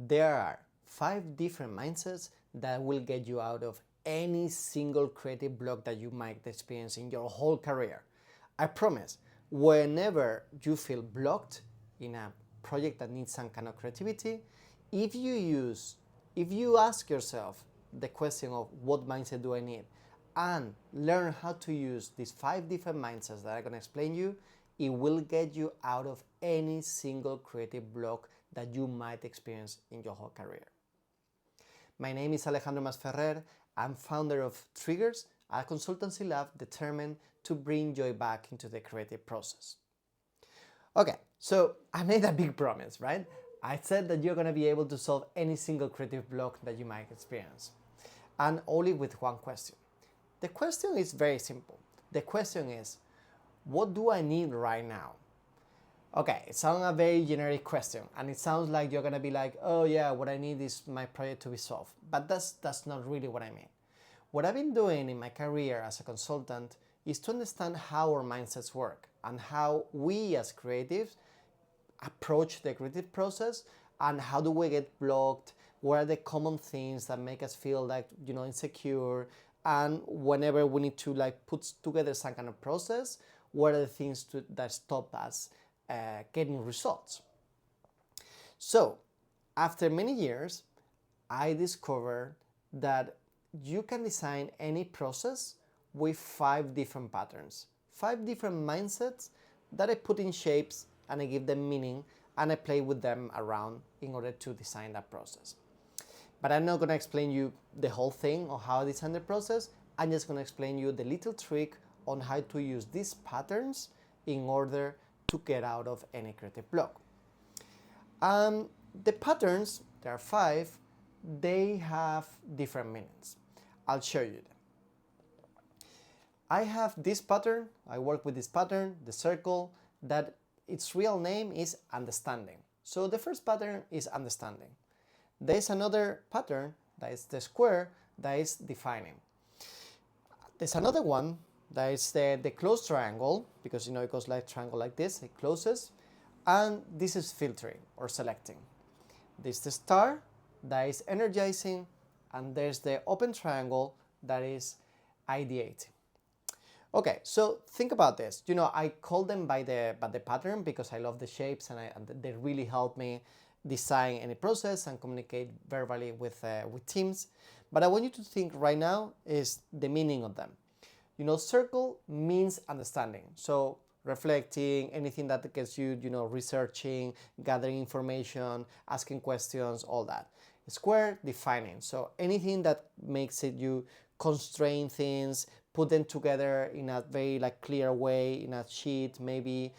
There are 5 different mindsets that will get you out of any single creative block that you might experience in your whole career. I promise, whenever you feel blocked in a project that needs some kind of creativity, if you ask yourself the question of what mindset do I need and learn how to use these 5 different mindsets that I'm going to explain you, it will get you out of any single creative block that you might experience in your whole career. My name is Alejandro Masferrer. I'm founder of Triggers, a consultancy lab determined to bring joy back into the creative process. Okay, so I made a big promise, right? I said that you're going to be able to solve any single creative block that you might experience, and only with one question. The question is very simple. The question is, what do I need right now? Okay, it sounds a very generic question, and it sounds like you're gonna be like, oh yeah, what I need is my project to be solved. But that's not really what I mean. What I've been doing in my career as a consultant is to understand how our mindsets work and how we as creatives approach the creative process, and how do we get blocked, what are the common things that make us feel like, insecure, and whenever we need to put together some kind of process, what are the things that stop us getting results. So after many years, I discovered that you can design any process with 5 different patterns, 5 different mindsets that I put in shapes and I give them meaning and I play with them around in order to design that process. But I'm not going to explain you the whole thing or how I design the process. I'm just going to explain you the little trick on how to use these patterns in order to get out of any creative block. The patterns, there are 5, they have different meanings. I'll show you them. I have this pattern, I work with this pattern, the circle, that its real name is understanding. So the first pattern is understanding. There is another pattern, that is the square, that is defining. There's another one, that is the closed triangle, because it goes like triangle like this, it closes, and this is filtering or selecting. There's the star, that is energizing, and there's the open triangle, that is ideating. Okay, so think about this. I call them by the pattern because I love the shapes and they really help me design any process and communicate verbally with teams. But I want you to think right now is the meaning of them. Circle means understanding. So reflecting, anything that gets you, researching, gathering information, asking questions, all that. Square, defining. So anything that makes it you constrain things, put them together in a very clear way, in a sheet, maybe,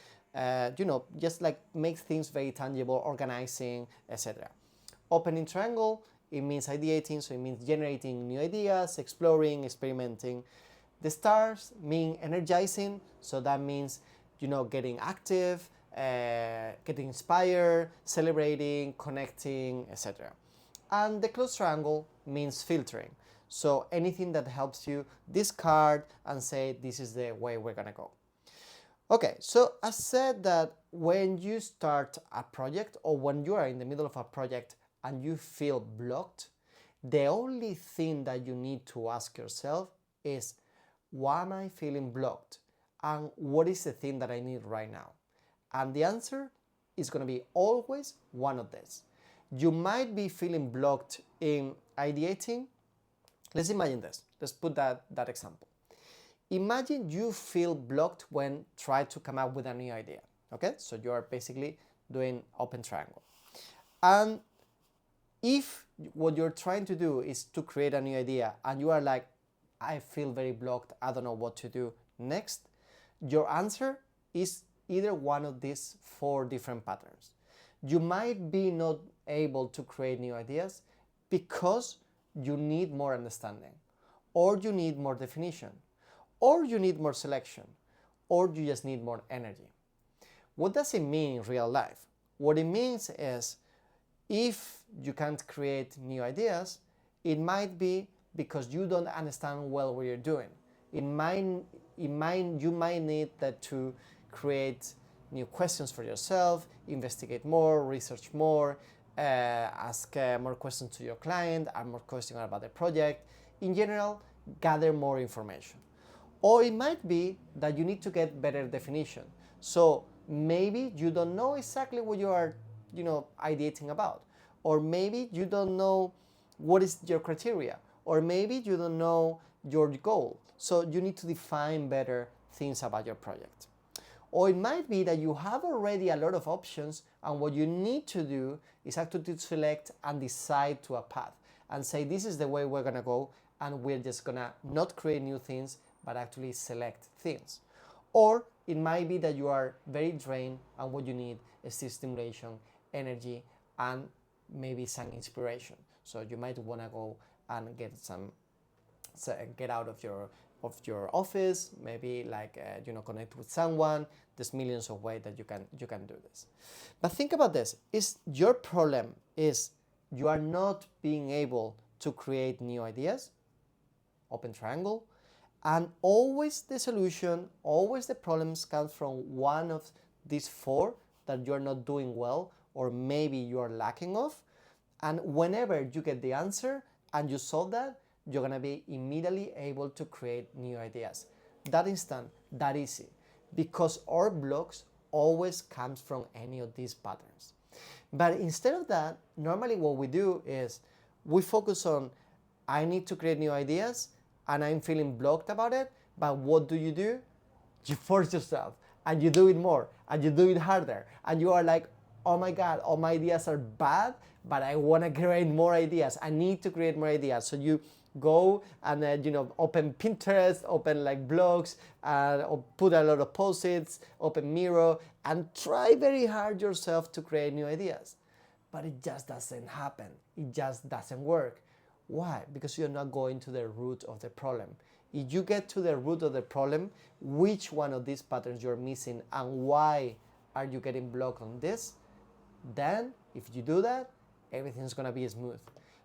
just makes things very tangible, organizing, etc. Opening triangle, it means ideating, so it means generating new ideas, exploring, experimenting. The stars mean energizing, so that means, getting active, getting inspired, celebrating, connecting, etc. And the closed triangle means filtering. So anything that helps you discard and say, this is the way we're gonna go. Okay, so I said that when you start a project or when you are in the middle of a project and you feel blocked, the only thing that you need to ask yourself is, why am I feeling blocked? And what is the thing that I need right now? And the answer is going to be always one of these. You might be feeling blocked in ideating. Let's imagine this. Let's put that example. Imagine you feel blocked when trying to come up with a new idea. Okay, so you are basically doing open triangle. And if what you're trying to do is to create a new idea and you are like, I feel very blocked, I don't know what to do next, your answer is either one of these 4 different patterns. You might be not able to create new ideas because you need more understanding, or you need more definition, or you need more selection, or you just need more energy. What does it mean in real life? What it means is, if you can't create new ideas, it might be because you don't understand well what you're doing. You might need that to create new questions for yourself, investigate more, research more, ask more questions to your client, ask more questions about the project. In general, gather more information. Or it might be that you need to get better definition. So maybe you don't know exactly what you are, ideating about. Or maybe you don't know what is your criteria. Or maybe you don't know your goal. So you need to define better things about your project. Or it might be that you have already a lot of options, and what you need to do is actually to select and decide to a path and say, this is the way we're gonna go, and we're just gonna not create new things, but actually select things. Or it might be that you are very drained, and what you need is stimulation, energy, and maybe some inspiration. So you might wanna go and get out of your office, maybe connect with someone. There's millions of ways that you can do this. But think about this: is your problem is you are not being able to create new ideas? Open triangle. And always the solution, always the problems come from one of these four that you're not doing well, or maybe you are lacking of. And whenever you get the answer and you solve that, you're gonna be immediately able to create new ideas. That instant, that easy, because our blocks always comes from any of these patterns. But instead of that, normally what we do is we focus on, I need to create new ideas and I'm feeling blocked about it. But what do? You force yourself and you do it more and you do it harder, and you are like, oh my God, all my ideas are bad, but I want to create more ideas. I need to create more ideas. So you go and open Pinterest, open blogs, or put a lot of post-its, open Miro, and try very hard yourself to create new ideas. But it just doesn't happen. It just doesn't work. Why? Because you're not going to the root of the problem. If you get to the root of the problem, which one of these patterns you're missing and why are you getting blocked on this, then if you do that, everything's gonna be smooth.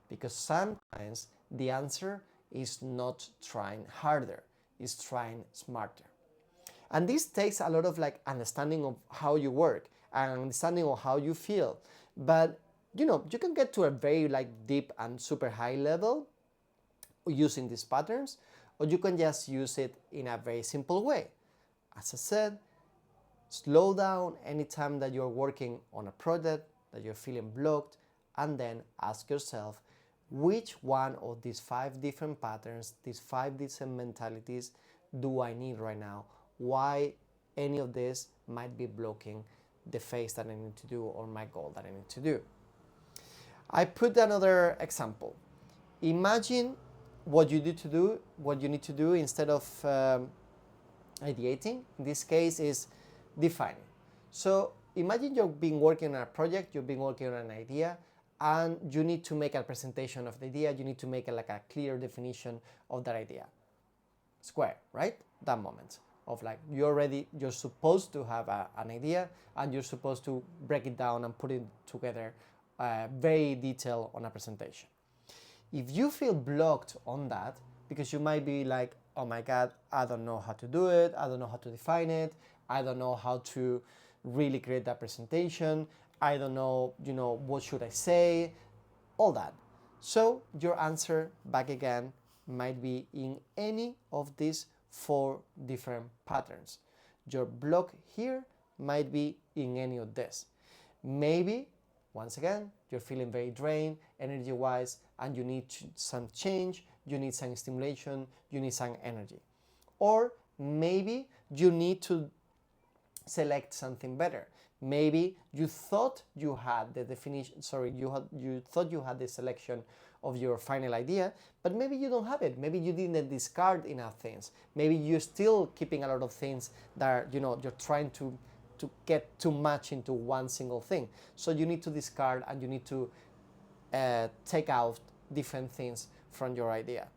Because sometimes the answer is not trying harder, it's trying smarter. And this takes a lot of understanding of how you work and understanding of how you feel. But you can get to a very deep and super high level using these patterns, or you can just use it in a very simple way. As I said, slow down anytime that you're working on a project that you're feeling blocked, and then ask yourself, which one of these 5 different patterns, these 5 different mentalities do I need right now? Why any of this might be blocking the phase that I need to do or my goal that I need to do. I put another example. Imagine what you need to do instead of ideating. In this case is defining. So imagine you've been working on a project, you've been working on an idea, and you need to make a presentation of the idea, you need to make a clear definition of that idea. Square, right? That moment of you're supposed to have an idea, and you're supposed to break it down and put it together very detailed on a presentation. If you feel blocked on that, because you might be like, oh my God, I don't know how to do it, I don't know how to define it, I don't know how to really create that presentation, I don't know, what should I say, all that. So your answer back again might be in any of these 4 different patterns. Your block here might be in any of this. Maybe, once again, you're feeling very drained energy-wise, and you need some change, you need some stimulation, you need some energy. Or maybe you need to select something better. Maybe you thought you had the definition, you thought you had the selection of your final idea, but maybe you don't have it. Maybe you didn't discard enough things. Maybe you're still keeping a lot of things that are, you're trying to get too much into one single thing. So you need to discard and you need to take out different things from your idea.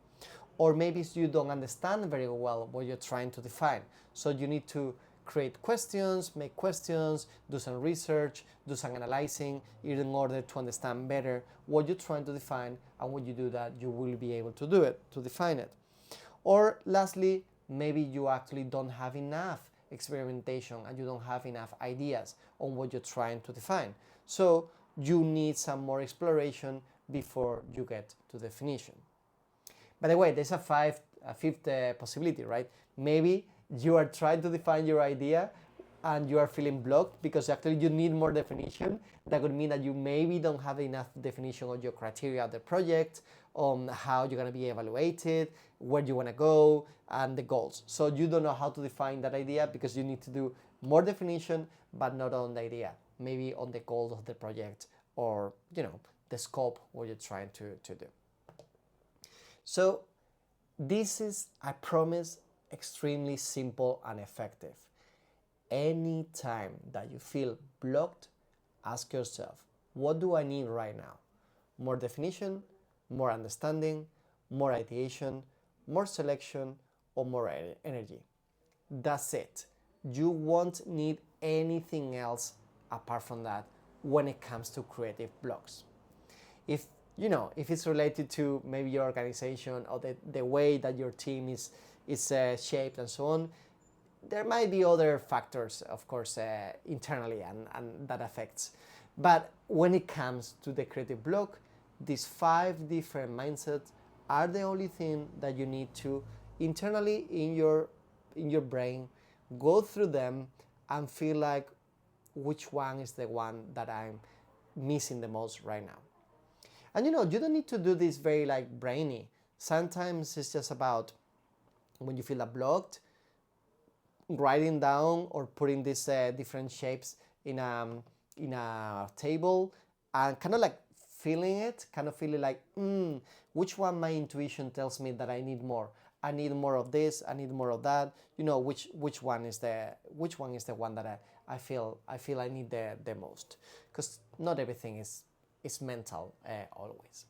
Or maybe you don't understand very well what you're trying to define. So you need to create questions, make questions, do some research, do some analyzing in order to understand better what you're trying to define, and when you do that, you will be able to do it, to define it. Or lastly, maybe you actually don't have enough experimentation and you don't have enough ideas on what you're trying to define. So you need some more exploration before you get to definition. By the way, there's a fifth possibility, right? Maybe you are trying to define your idea and you are feeling blocked because actually you need more definition. That would mean that you maybe don't have enough definition on your criteria of the project, on how you're going to be evaluated, where you want to go, and the goals. So you don't know how to define that idea because you need to do more definition, but not on the idea, maybe on the goals of the project, or the scope what you're trying to do. So this is, I promise, extremely simple and effective. Anytime that you feel blocked, ask yourself, what do I need right now? More definition, more understanding, more ideation, more selection, or more energy. That's it. You won't need anything else apart from that when it comes to creative blocks. If it's related to maybe your organization or the way that your team is shaped and so on, there might be other factors, of course, internally and that affects. But when it comes to the creative block, these 5 different mindsets are the only thing that you need to internally in your brain go through them and feel like which one is the one that I'm missing the most right now. And you don't need to do this very brainy. Sometimes it's just about when you feel blocked, writing down or putting these different shapes in a table and kind of feeling which one my intuition tells me that I need more. I need more of this, I need more of that. Which one is the one that I feel I need the most. Because not everything is mental always.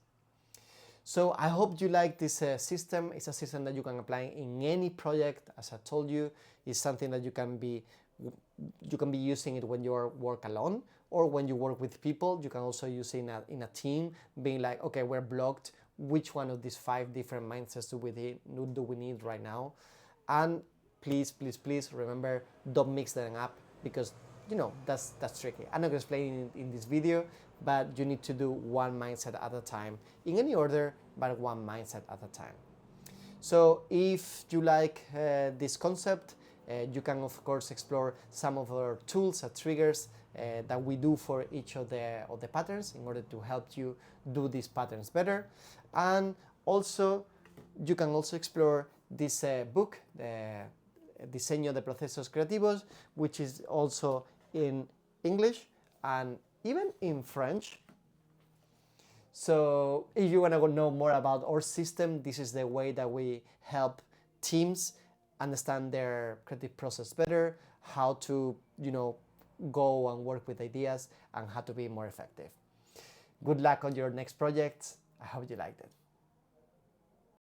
So I hope you like this system. It's a system that you can apply in any project. As I told you, it's something that you can be using it when you work alone or when you work with people. You can also use it in a team, being like, okay, we're blocked. Which one of these 5 different mindsets do we need right now? And please remember, don't mix them up because that's tricky. I'm not going to explain it in this video, but you need to do one mindset at a time, in any order, but one mindset at a time. So if you like this concept, you can of course explore some of our tools and triggers that we do for each of the patterns in order to help you do these patterns better. And also you can also explore this book, Diseño de Procesos Creativos, which is also in English and even in French. So if you want to know more about our system, this is the way that we help teams understand their creative process better, how to go and work with ideas, and how to be more effective. Good luck on your next projects. I hope you liked it.